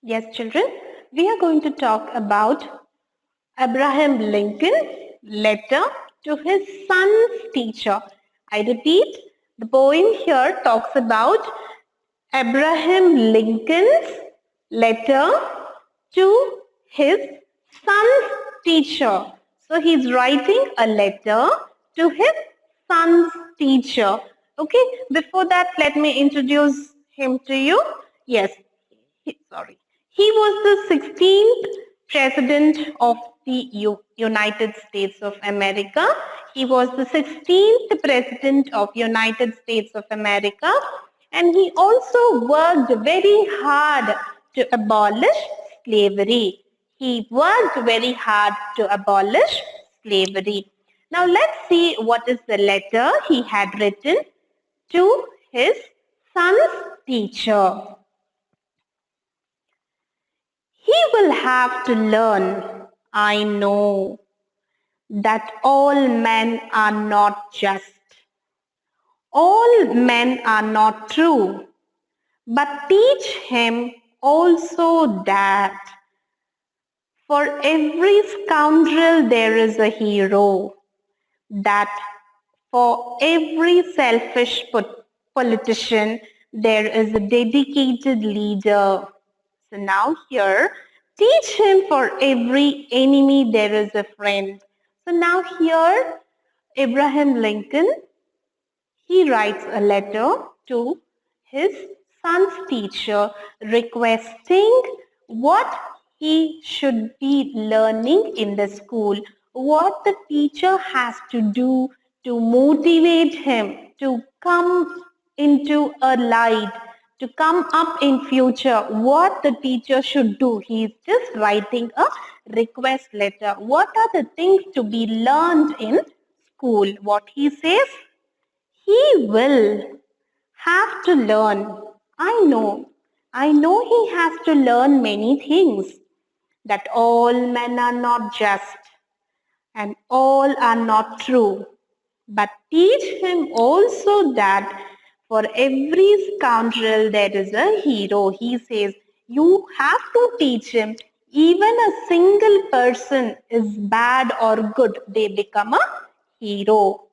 Yes, children, we are going to talk about Abraham Lincoln letter to his son's teacher. I repeat, the poem here talks about Abraham Lincoln's letter to his son's teacher. So he's writing a letter to his son's teacher. Okay, before that, let me introduce him to you. Yes, sorry. He was the 16th president of the United States of America. He was the 16th president of United States of America, and he also worked very hard to abolish slavery. He worked very hard to abolish slavery. Now let's see what is the letter he had written to his son's teacher. He will have to learn, I know, that all men are not just. All men are not true, but teach him also that for every scoundrel there is a hero, that for every selfish politician there is a dedicated leader. So now here, teach him for every enemy there is a friend. So now here, Abraham Lincoln, he writes a letter to his son's teacher requesting what he should be learning in the school, what the teacher has to do to motivate him to come into a light, to come up in future, what the teacher should do. He is just writing a request letter. What are the things to be learned in school? What he says? He will have to learn. I know. I know he has to learn many things. That all men are not just and all are not true. But teach him also that for every scoundrel there is a hero. He says, you have to teach him. Even a single person is bad or good, they become a hero.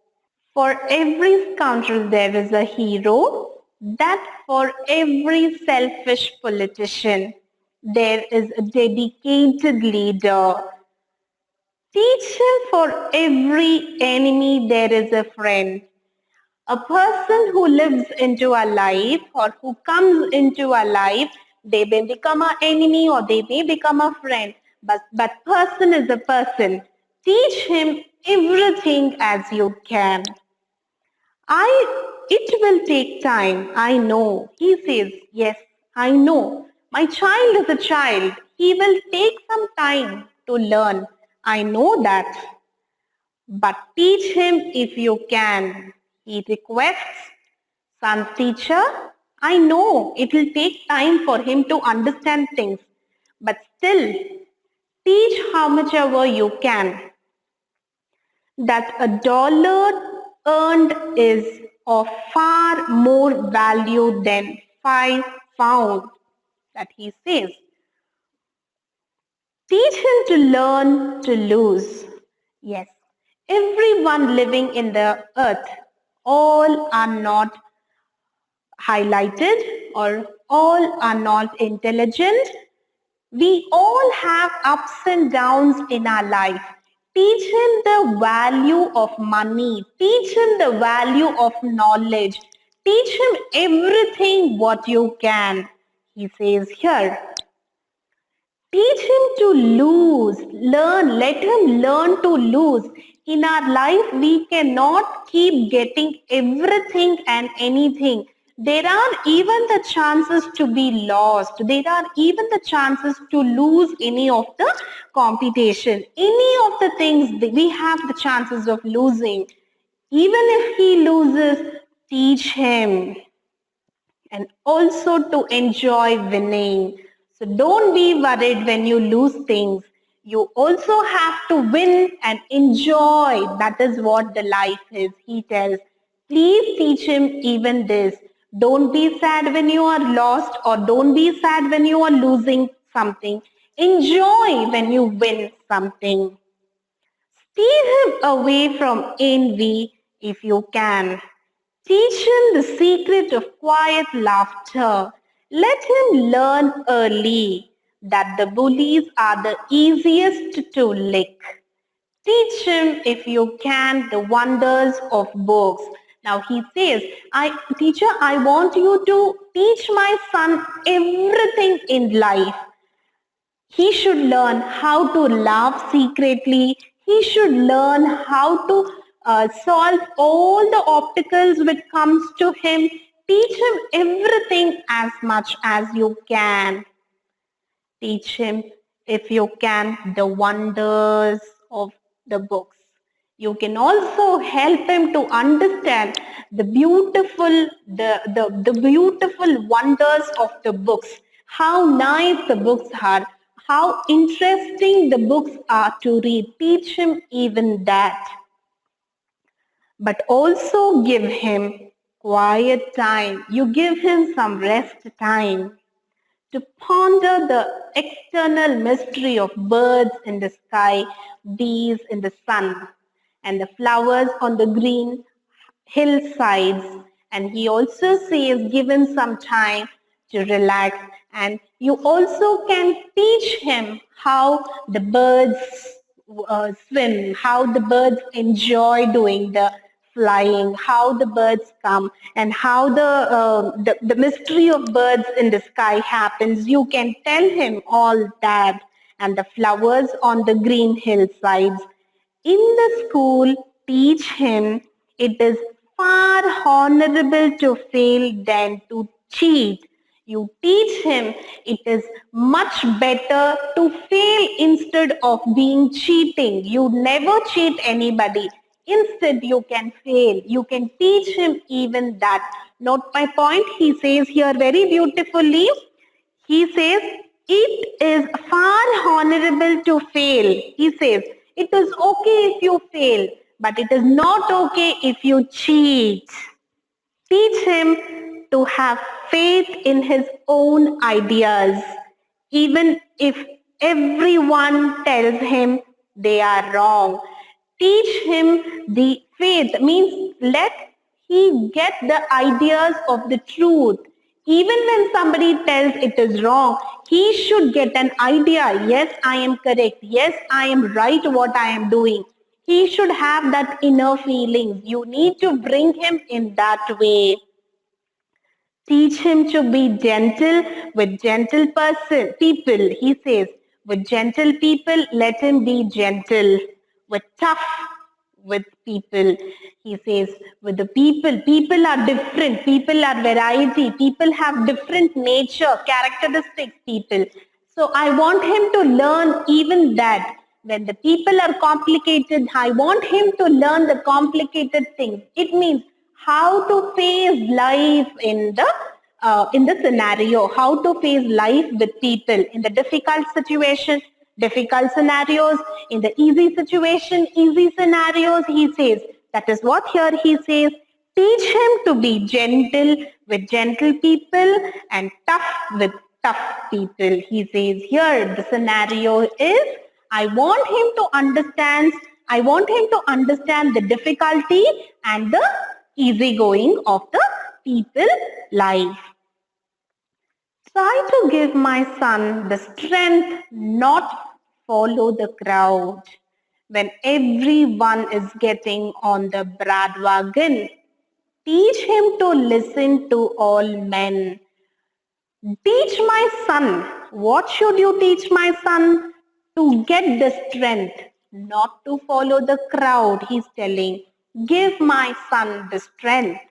For every scoundrel there is a hero, that for every selfish politician there is a dedicated leader. Teach him for every enemy there is a friend. A person who lives into our life or who comes into our life, they may become our enemy or they may become a friend. But that person is a person. Teach him everything as you can. It will take time, I know. He says, yes, I know. My child is a child. He will take some time to learn. I know that. But teach him if you can. He requests, son's teacher, I know it will take time for him to understand things. But still, teach how much ever you can. That $1 earned is of far more value than 5 pounds, that he says. Teach him to learn to lose. Yes, everyone living in the earth, all are not highlighted or all are not intelligent. We all have ups and downs in our life. Teach him the value of money. Teach him the value of knowledge. Teach him everything what you can. He says here, teach him to lose, learn, let him learn to lose. In our life, we cannot keep getting everything and anything. There are even the chances to be lost. There are even the chances to lose any of the competition. Any of the things that we have the chances of losing. Even if he loses, teach him. And also to enjoy winning. So don't be worried when you lose things. You also have to win and enjoy. That is what the life is, he tells. Please teach him even this. Don't be sad when you are lost or don't be sad when you are losing something. Enjoy when you win something. Steer him away from envy if you can. Teach him the secret of quiet laughter. Let him learn early that the bullies are the easiest to lick. Teach him, if you can, the wonders of books. Now he says, teacher, I want you to teach my son everything in life. He should learn how to laugh secretly. He should learn how to solve all the obstacles which comes to him. Teach him everything as much as you can. Teach him, if you can, the wonders of the books. You can also help him to understand the beautiful wonders of the books, how nice the books are, how interesting the books are to read. Teach him even that. But also give him quiet time. You give him some rest time to ponder the external mystery of birds in the sky, bees in the sun, and the flowers on the green hillsides. And he also says, given some time to relax. And you also can teach him how the birds swim, how the birds enjoy doing the flying, how the birds come, and how the mystery of birds in the sky happens. You can tell him all that, and the flowers on the green hillsides. In the school, teach him it is far honorable to fail than to cheat. You teach him it is much better to fail instead of being cheating. You never cheat anybody. Instead, you can fail. You can teach him even that. Note my point. He says here very beautifully. He says, it is far honorable to fail. He says, it is okay if you fail, but it is not okay if you cheat. Teach him to have faith in his own ideas, even if everyone tells him they are wrong. Teach him the faith, means let he get the ideas of the truth. Even when somebody tells it is wrong, he should get an idea. Yes, I am correct. Yes, I am right what I am doing. He should have that inner feelings. You need to bring him in that way. Teach him to be gentle with gentle people. He says, with gentle people, let him be gentle. With tough with people, he says, with the people are different. People are variety. People have different nature, characteristics, people. So I want him to learn even that. When the people are complicated, I want him to learn the complicated things. It means how to face life in the scenario, how to face life with people in the difficult situation, difficult scenarios, in the easy situation, easy scenarios. He says, that is what here he says. Teach him to be gentle with gentle people and tough with tough people. He says here the scenario is, I want him to understand the difficulty and the easygoing of the people life. Try to give my son the strength not follow the crowd. When everyone is getting on the bandwagon, teach him to listen to all men. Teach my son. What should you teach my son? To get the strength, not to follow the crowd, he's telling. Give my son the strength,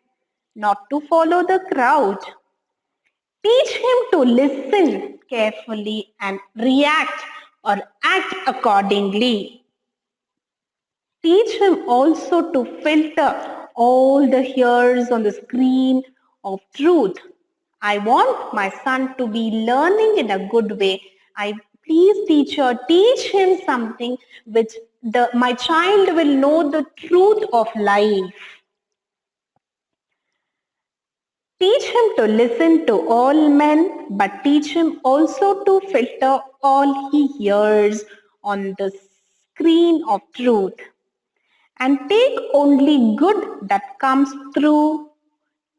not to follow the crowd. Teach him to listen carefully and react or act accordingly. Teach him also to filter all the hairs on the screen of truth. I want my son to be learning in a good way. Please teacher, teach him something which my child will know the truth of life. Teach him to listen to all men, but teach him also to filter all he hears on the screen of truth and take only good that comes through.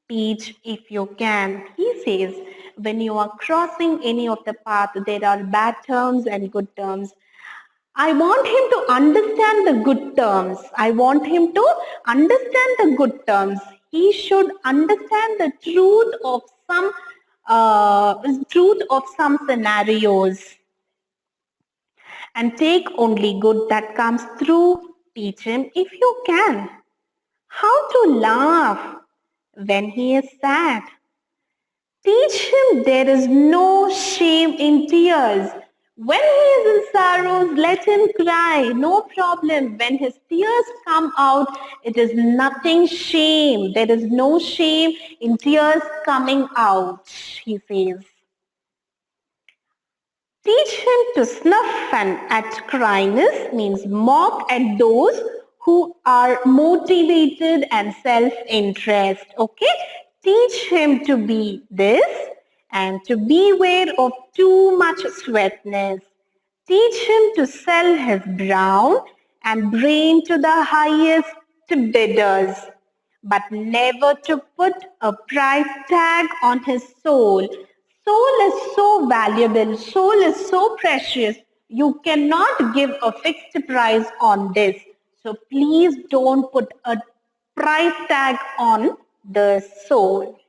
Teach if you can. He says, when you are crossing any of the path, there are bad terms and good terms. I want him to understand the good terms. I want him to understand the good terms. He should understand the truth of some scenarios and take only good that comes through. Teach him if you can. How to laugh when he is sad. Teach him there is no shame in tears. When he is in sorrows, let him cry. No problem. When his tears come out, it is nothing shame. There is no shame in tears coming out, he says. Teach him to snuff and at cryness means mock at those who are motivated and self-interest. Okay? Teach him to be this and to beware of too much sweetness. Teach him to sell his brown and brain to the highest bidders, but never to put a price tag on his soul. Soul is so valuable, soul is so precious. You cannot give a fixed price on this. So please don't put a price tag on the soul.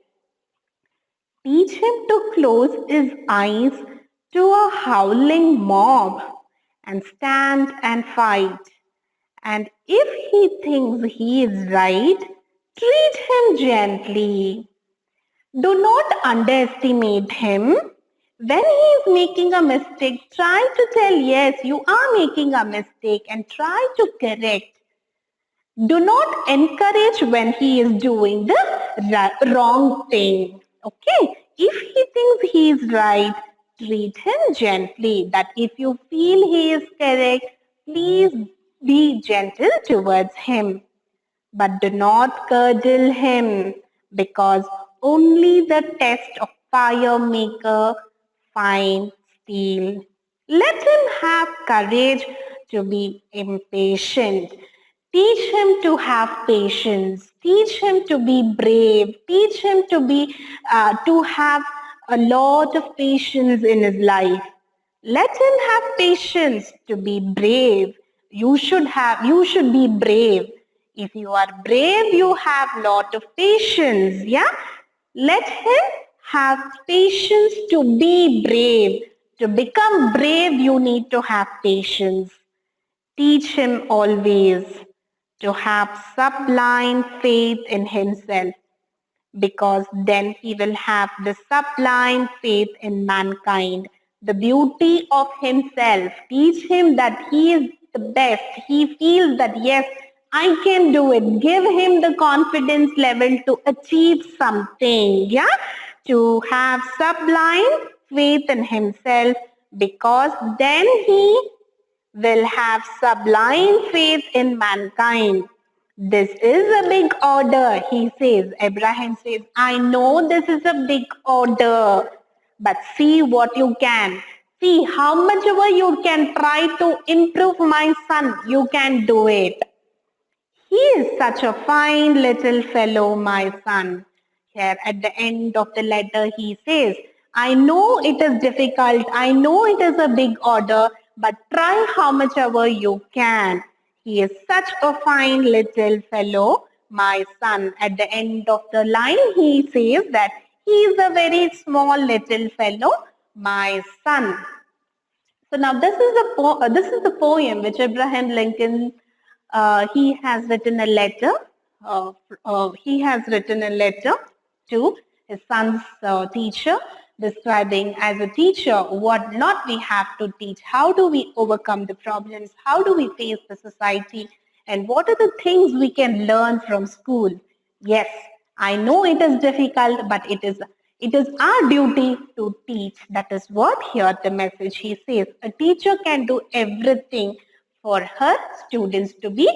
Teach him to close his eyes to a howling mob and stand and fight. And if he thinks he is right, treat him gently. Do not underestimate him. When he is making a mistake, try to tell, yes, you are making a mistake and try to correct. Do not encourage when he is doing the wrong thing. Okay? If he thinks he is right, treat him gently. That if you feel he is correct, please be gentle towards him. But do not curdle him, because only the test of fire maker fine steel. Let him have courage to be impatient. Teach him to have patience. Teach him to be brave. Teach him to have a lot of patience in his life. Let him have patience to be brave. You should be brave. If you are brave, you have lot of patience. Yeah? Let him have patience to be brave. To become brave, you need to have patience. Teach him always to have sublime faith in himself, because then he will have the sublime faith in mankind, the beauty of himself. Teach him that he is the best. He feels that, yes, I can do it. Give him the confidence level to achieve something, yeah? To have sublime faith in himself, because then he will have sublime faith in mankind. This is a big order, he says. Abraham says, I know this is a big order, but see what you can. See how much ever you can try to improve my son, you can do it. He is such a fine little fellow, my son. Here at the end of the letter, he says, I know it is difficult. I know it is a big order, but try how much ever you can. He is such a fine little fellow, my son. At the end of the line, he says that he is a very small little fellow, my son. So now this is the poem which Abraham Lincoln he has written a letter. He has written a letter to his son's teacher, describing as a teacher what not we have to teach. How do we overcome the problems? How do we face the society? And what are the things we can learn from school? Yes, I know it is difficult, but it is our duty to teach. That is what here the message he says. A teacher can do everything for her students to be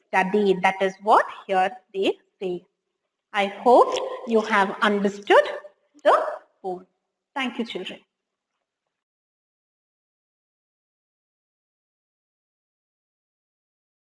studied. That is what here they say. I hope you have understood the poem. Thank you, children.